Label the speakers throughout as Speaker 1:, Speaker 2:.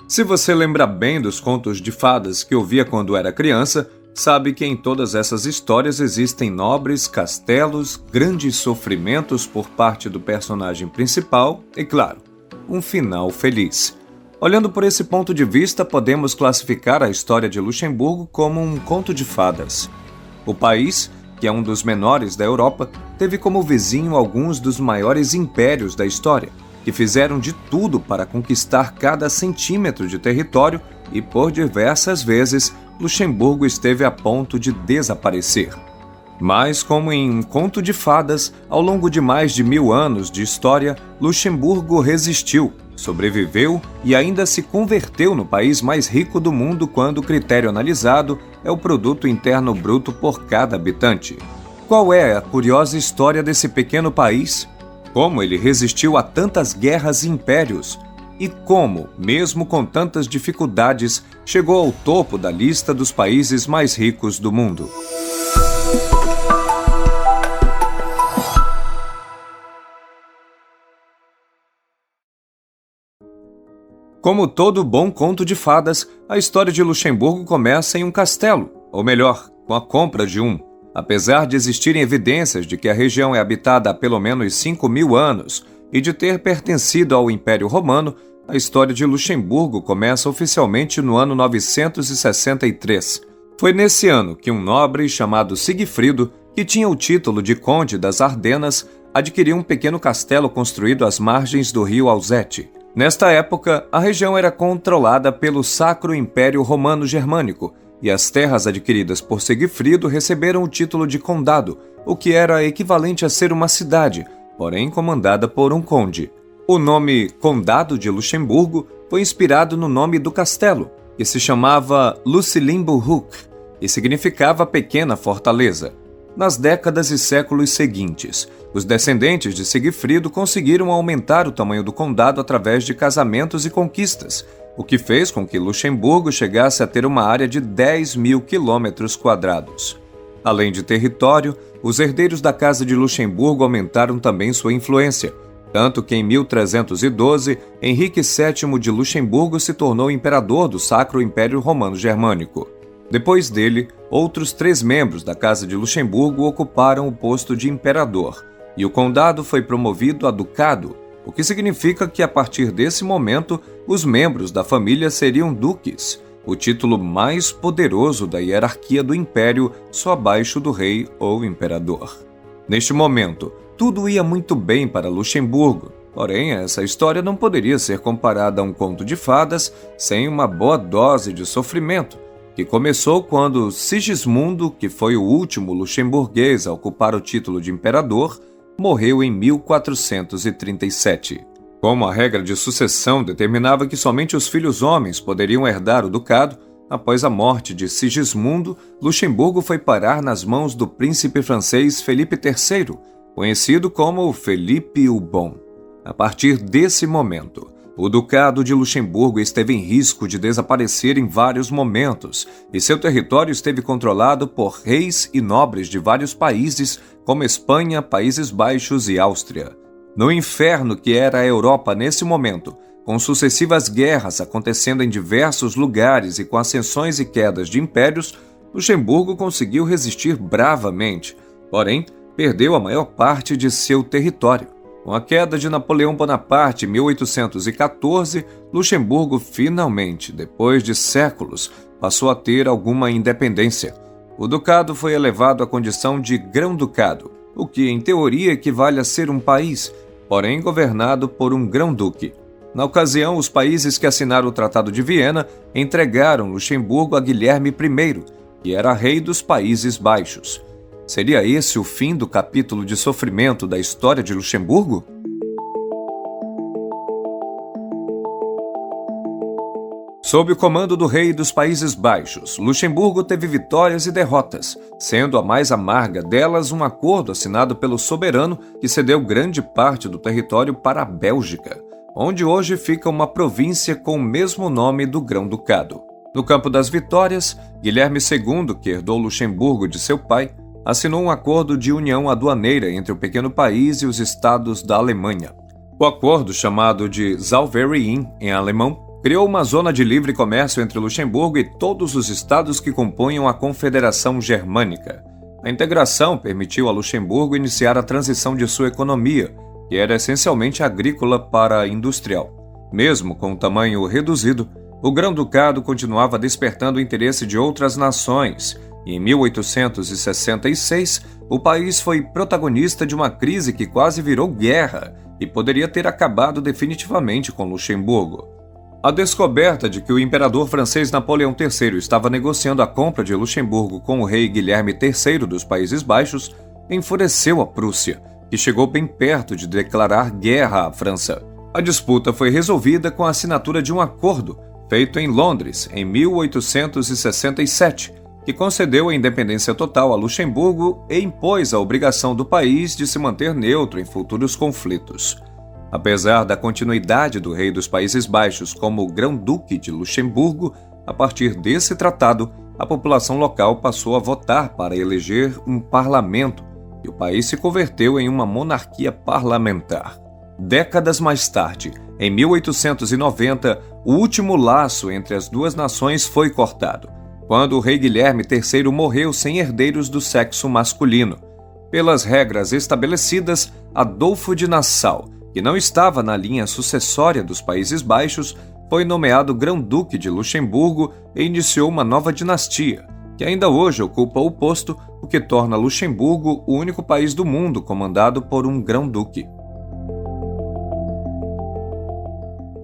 Speaker 1: Se você lembra bem dos contos de fadas que ouvia quando era criança, sabe que em todas essas histórias existem nobres, castelos, grandes sofrimentos por parte do personagem principal e, claro, um final feliz. Olhando por esse ponto de vista, podemos classificar a história de Luxemburgo como um conto de fadas. O país, que é um dos menores da Europa, teve como vizinho alguns dos maiores impérios da história, que fizeram de tudo para conquistar cada centímetro de território e, por diversas vezes, Luxemburgo esteve a ponto de desaparecer. Mas, como em um conto de fadas, ao longo de mais de 1000 anos de história, Luxemburgo resistiu, sobreviveu e ainda se converteu no país mais rico do mundo quando o critério analisado é o produto interno bruto por cada habitante. Qual é a curiosa história desse pequeno país? Como ele resistiu a tantas guerras e impérios? E como, mesmo com tantas dificuldades, chegou ao topo da lista dos países mais ricos do mundo? Como todo bom conto de fadas, a história de Luxemburgo começa em um castelo, ou melhor, com a compra de um. Apesar de existirem evidências de que a região é habitada há pelo menos 5.000 anos e de ter pertencido ao Império Romano, a história de Luxemburgo começa oficialmente no ano 963. Foi nesse ano que um nobre chamado Sigfrido, que tinha o título de Conde das Ardenas, adquiriu um pequeno castelo construído às margens do rio Alzette. Nesta época, a região era controlada pelo Sacro Império Romano Germânico, e as terras adquiridas por Sigfrido receberam o título de condado, o que era equivalente a ser uma cidade, porém comandada por um conde. O nome Condado de Luxemburgo foi inspirado no nome do castelo, que se chamava Lucilienburg e significava pequena fortaleza. Nas décadas e séculos seguintes, os descendentes de Sigfrido conseguiram aumentar o tamanho do condado através de casamentos e conquistas, o que fez com que Luxemburgo chegasse a ter uma área de 10.000 quilômetros quadrados. Além de território, os herdeiros da Casa de Luxemburgo aumentaram também sua influência, tanto que em 1312, Henrique VII de Luxemburgo se tornou imperador do Sacro Império Romano Germânico. Depois dele, outros 3 membros da Casa de Luxemburgo ocuparam o posto de imperador, e o condado foi promovido a ducado, o que significa que a partir desse momento, os membros da família seriam duques, o título mais poderoso da hierarquia do império, só abaixo do rei ou imperador. Neste momento, tudo ia muito bem para Luxemburgo, porém essa história não poderia ser comparada a um conto de fadas sem uma boa dose de sofrimento, que começou quando Sigismundo, que foi o último luxemburguês a ocupar o título de imperador, morreu em 1437. Como a regra de sucessão determinava que somente os filhos homens poderiam herdar o ducado, após a morte de Sigismundo, Luxemburgo foi parar nas mãos do príncipe francês Felipe III, conhecido como Felipe o Bom. A partir desse momento, o Ducado de Luxemburgo esteve em risco de desaparecer em vários momentos, e seu território esteve controlado por reis e nobres de vários países, como Espanha, Países Baixos e Áustria. No inferno que era a Europa nesse momento, com sucessivas guerras acontecendo em diversos lugares e com ascensões e quedas de impérios, Luxemburgo conseguiu resistir bravamente, porém perdeu a maior parte de seu território. Com a queda de Napoleão Bonaparte em 1814, Luxemburgo finalmente, depois de séculos, passou a ter alguma independência. O ducado foi elevado à condição de grão-ducado, o que em teoria equivale a ser um país, porém governado por um grão-duque. Na ocasião, os países que assinaram o Tratado de Viena entregaram Luxemburgo a Guilherme I, que era rei dos Países Baixos. Seria esse o fim do capítulo de sofrimento da história de Luxemburgo? Sob o comando do rei dos Países Baixos, Luxemburgo teve vitórias e derrotas, sendo a mais amarga delas um acordo assinado pelo soberano que cedeu grande parte do território para a Bélgica, onde hoje fica uma província com o mesmo nome do grão-ducado. No campo das vitórias, Guilherme II, que herdou Luxemburgo de seu pai, assinou um acordo de união aduaneira entre o pequeno país e os estados da Alemanha. O acordo, chamado de Zollverein em alemão, criou uma zona de livre comércio entre Luxemburgo e todos os estados que compunham a Confederação Germânica. A integração permitiu a Luxemburgo iniciar a transição de sua economia, que era essencialmente agrícola para industrial. Mesmo com o tamanho reduzido, o Grão-Ducado continuava despertando o interesse de outras nações, e em 1866 o país foi protagonista de uma crise que quase virou guerra e poderia ter acabado definitivamente com Luxemburgo. A descoberta de que o imperador francês Napoleão III estava negociando a compra de Luxemburgo com o rei Guilherme III dos Países Baixos enfureceu a Prússia, que chegou bem perto de declarar guerra à França. A disputa foi resolvida com a assinatura de um acordo feito em Londres em 1867, que concedeu a independência total a Luxemburgo e impôs a obrigação do país de se manter neutro em futuros conflitos. Apesar da continuidade do rei dos Países Baixos como Grão-Duque de Luxemburgo, a partir desse tratado, a população local passou a votar para eleger um parlamento e o país se converteu em uma monarquia parlamentar. Décadas mais tarde, em 1890, o último laço entre as duas nações foi cortado, quando o rei Guilherme III morreu sem herdeiros do sexo masculino. Pelas regras estabelecidas, Adolfo de Nassau, que não estava na linha sucessória dos Países Baixos, foi nomeado Grão-Duque de Luxemburgo e iniciou uma nova dinastia, que ainda hoje ocupa o posto, o que torna Luxemburgo o único país do mundo comandado por um Grão-Duque.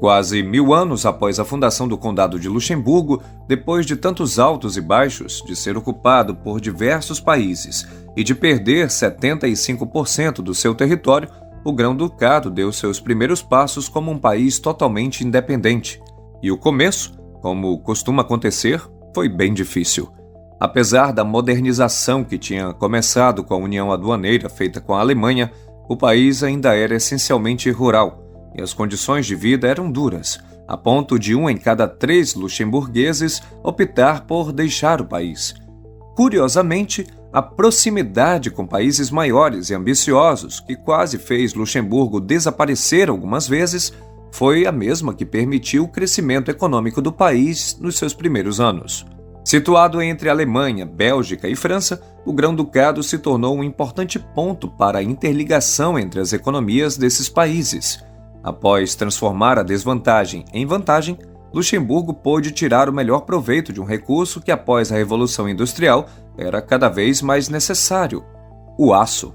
Speaker 1: Quase 1000 anos após a fundação do Condado de Luxemburgo, depois de tantos altos e baixos, de ser ocupado por diversos países e de perder 75% do seu território, o Grão-Ducado deu seus primeiros passos como um país totalmente independente. E o começo, como costuma acontecer, foi bem difícil. Apesar da modernização que tinha começado com a união aduaneira feita com a Alemanha, o país ainda era essencialmente rural, e as condições de vida eram duras, a ponto de 1 em cada 3 luxemburgueses optar por deixar o país. Curiosamente, a proximidade com países maiores e ambiciosos, que quase fez Luxemburgo desaparecer algumas vezes, foi a mesma que permitiu o crescimento econômico do país nos seus primeiros anos. Situado entre Alemanha, Bélgica e França, o Grão-Ducado se tornou um importante ponto para a interligação entre as economias desses países. Após transformar a desvantagem em vantagem, Luxemburgo pôde tirar o melhor proveito de um recurso que, após a Revolução Industrial, era cada vez mais necessário: o aço.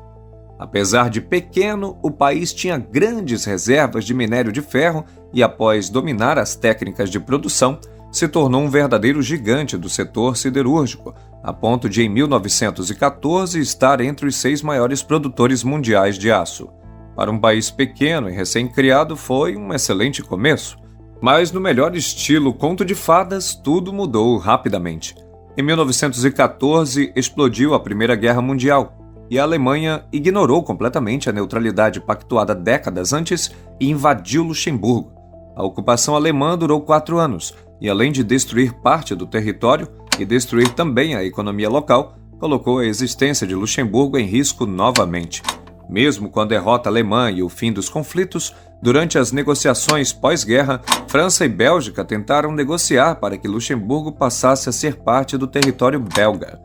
Speaker 1: Apesar de pequeno, o país tinha grandes reservas de minério de ferro e, após dominar as técnicas de produção, se tornou um verdadeiro gigante do setor siderúrgico, a ponto de, em 1914, estar entre os 6 maiores produtores mundiais de aço. Para um país pequeno e recém-criado, foi um excelente começo. Mas, no melhor estilo conto de fadas, tudo mudou rapidamente. Em 1914, explodiu a Primeira Guerra Mundial, e a Alemanha ignorou completamente a neutralidade pactuada décadas antes e invadiu Luxemburgo. A ocupação alemã durou 4 anos, e além de destruir parte do território e destruir também a economia local, colocou a existência de Luxemburgo em risco novamente. Mesmo com a derrota alemã e o fim dos conflitos, durante as negociações pós-guerra, França e Bélgica tentaram negociar para que Luxemburgo passasse a ser parte do território belga.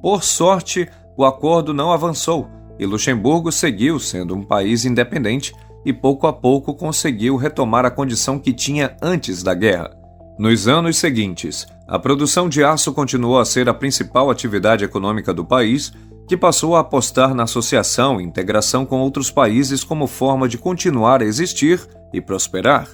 Speaker 1: Por sorte, o acordo não avançou e Luxemburgo seguiu sendo um país independente e pouco a pouco conseguiu retomar a condição que tinha antes da guerra. Nos anos seguintes, a produção de aço continuou a ser a principal atividade econômica do país, que passou a apostar na associação e integração com outros países como forma de continuar a existir e prosperar.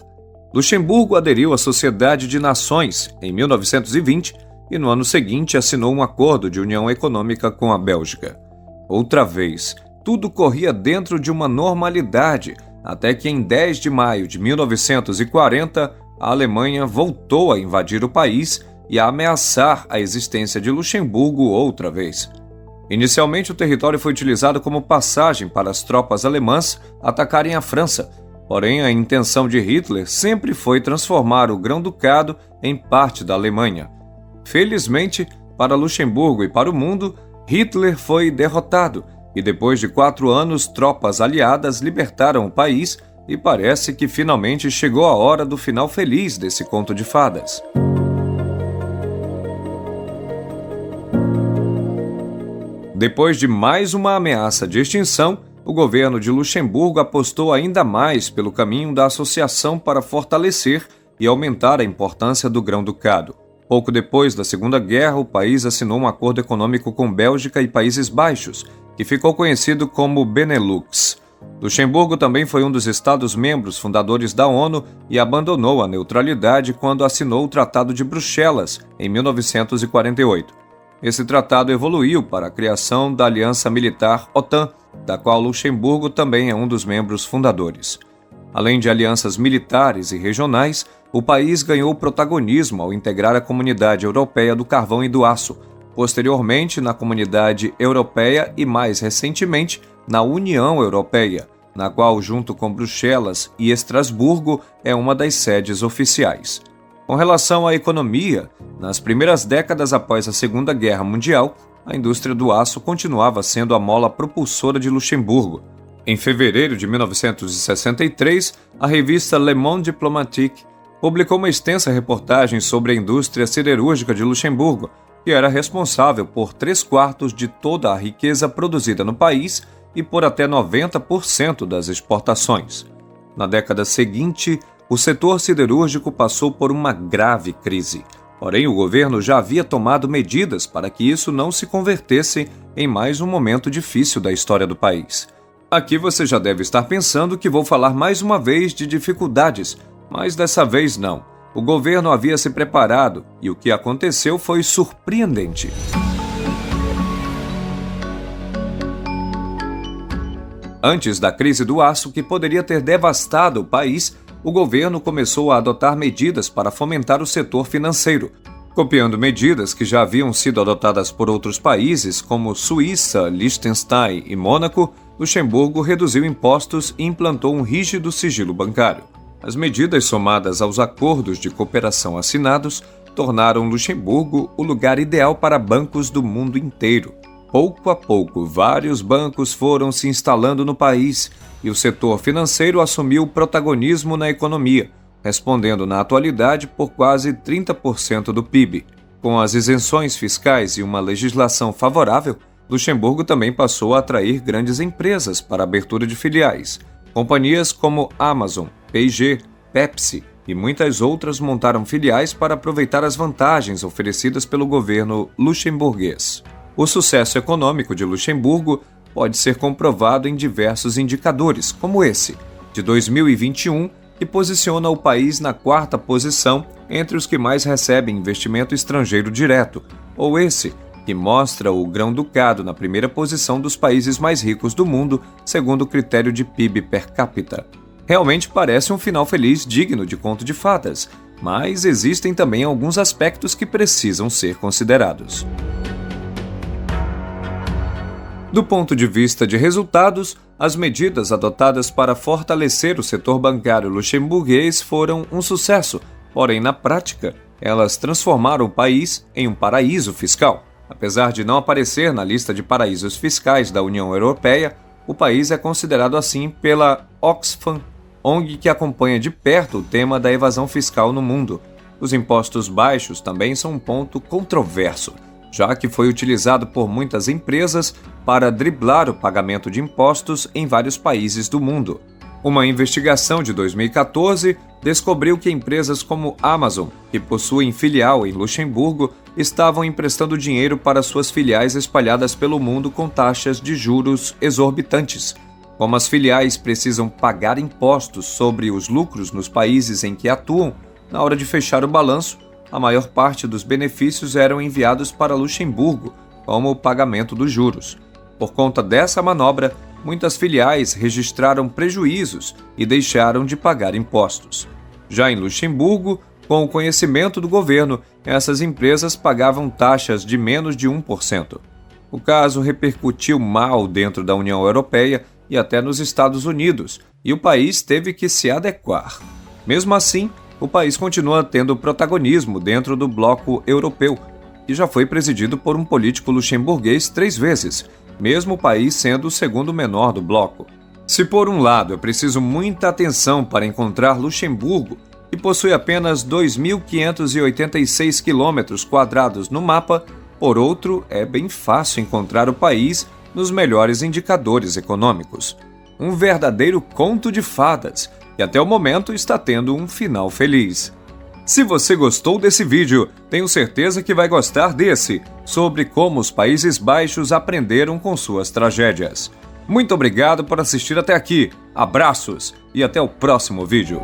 Speaker 1: Luxemburgo aderiu à Sociedade de Nações em 1920 e no ano seguinte assinou um acordo de união econômica com a Bélgica. Outra vez, tudo corria dentro de uma normalidade, até que em 10 de maio de 1940, a Alemanha voltou a invadir o país e a ameaçar a existência de Luxemburgo outra vez. Inicialmente, o território foi utilizado como passagem para as tropas alemãs atacarem a França, porém a intenção de Hitler sempre foi transformar o Grão-Ducado em parte da Alemanha. Felizmente, para Luxemburgo e para o mundo, Hitler foi derrotado e depois de 4 anos, tropas aliadas libertaram o país e parece que finalmente chegou a hora do final feliz desse conto de fadas. Depois de mais uma ameaça de extinção, o governo de Luxemburgo apostou ainda mais pelo caminho da associação para fortalecer e aumentar a importância do grão-ducado. Pouco depois da Segunda Guerra, o país assinou um acordo econômico com Bélgica e Países Baixos, que ficou conhecido como Benelux. Luxemburgo também foi um dos Estados-membros fundadores da ONU e abandonou a neutralidade quando assinou o Tratado de Bruxelas, em 1948. Esse tratado evoluiu para a criação da Aliança Militar OTAN, da qual Luxemburgo também é um dos membros fundadores. Além de alianças militares e regionais, o país ganhou protagonismo ao integrar a Comunidade Europeia do Carvão e do Aço, posteriormente na Comunidade Europeia e, mais recentemente, na União Europeia, na qual, junto com Bruxelas e Estrasburgo, é uma das sedes oficiais. Com relação à economia, nas primeiras décadas após a Segunda Guerra Mundial, a indústria do aço continuava sendo a mola propulsora de Luxemburgo. Em fevereiro de 1963, a revista Le Monde Diplomatique publicou uma extensa reportagem sobre a indústria siderúrgica de Luxemburgo, que era responsável por 3/4 de toda a riqueza produzida no país e por até 90% das exportações. Na década seguinte, o setor siderúrgico passou por uma grave crise. Porém, o governo já havia tomado medidas para que isso não se convertesse em mais um momento difícil da história do país. Aqui você já deve estar pensando que vou falar mais uma vez de dificuldades, mas dessa vez não. O governo havia se preparado e o que aconteceu foi surpreendente. Antes da crise do aço, que poderia ter devastado o país, o governo começou a adotar medidas para fomentar o setor financeiro, copiando medidas que já haviam sido adotadas por outros países como Suíça, Liechtenstein e Mônaco. Luxemburgo reduziu impostos e implantou um rígido sigilo bancário. As medidas, somadas aos acordos de cooperação assinados, tornaram Luxemburgo o lugar ideal para bancos do mundo inteiro. Pouco a pouco, vários bancos foram se instalando no país e o setor financeiro assumiu protagonismo na economia, respondendo na atualidade por quase 30% do PIB. Com as isenções fiscais e uma legislação favorável, Luxemburgo também passou a atrair grandes empresas para a abertura de filiais. Companhias como Amazon, P&G, Pepsi e muitas outras montaram filiais para aproveitar as vantagens oferecidas pelo governo luxemburguês. O sucesso econômico de Luxemburgo pode ser comprovado em diversos indicadores, como esse, de 2021, que posiciona o país na 4ª posição entre os que mais recebem investimento estrangeiro direto, ou esse, que mostra o grão-ducado na 1ª posição dos países mais ricos do mundo, segundo o critério de PIB per capita. Realmente parece um final feliz digno de conto de fadas, mas existem também alguns aspectos que precisam ser considerados. Do ponto de vista de resultados, as medidas adotadas para fortalecer o setor bancário luxemburguês foram um sucesso, porém, na prática, elas transformaram o país em um paraíso fiscal. Apesar de não aparecer na lista de paraísos fiscais da União Europeia, o país é considerado assim pela Oxfam, ONG que acompanha de perto o tema da evasão fiscal no mundo. Os impostos baixos também são um ponto controverso, já que foi utilizado por muitas empresas para driblar o pagamento de impostos em vários países do mundo. Uma investigação de 2014 descobriu que empresas como Amazon, que possuem filial em Luxemburgo, estavam emprestando dinheiro para suas filiais espalhadas pelo mundo com taxas de juros exorbitantes. Como as filiais precisam pagar impostos sobre os lucros nos países em que atuam, na hora de fechar o balanço, a maior parte dos benefícios eram enviados para Luxemburgo, como o pagamento dos juros. Por conta dessa manobra, muitas filiais registraram prejuízos e deixaram de pagar impostos. Já em Luxemburgo, com o conhecimento do governo, essas empresas pagavam taxas de menos de 1%. O caso repercutiu mal dentro da União Europeia e até nos Estados Unidos, e o país teve que se adequar. Mesmo assim, o país continua tendo protagonismo dentro do bloco europeu, que já foi presidido por um político luxemburguês 3 vezes, mesmo o país sendo o segundo menor do bloco. Se por um lado é preciso muita atenção para encontrar Luxemburgo, que possui apenas 2.586 km² no mapa, por outro, é bem fácil encontrar o país nos melhores indicadores econômicos. Um verdadeiro conto de fadas, que até o momento está tendo um final feliz. Se você gostou desse vídeo, tenho certeza que vai gostar desse, sobre como os Países Baixos aprenderam com suas tragédias. Muito obrigado por assistir até aqui, abraços e até o próximo vídeo.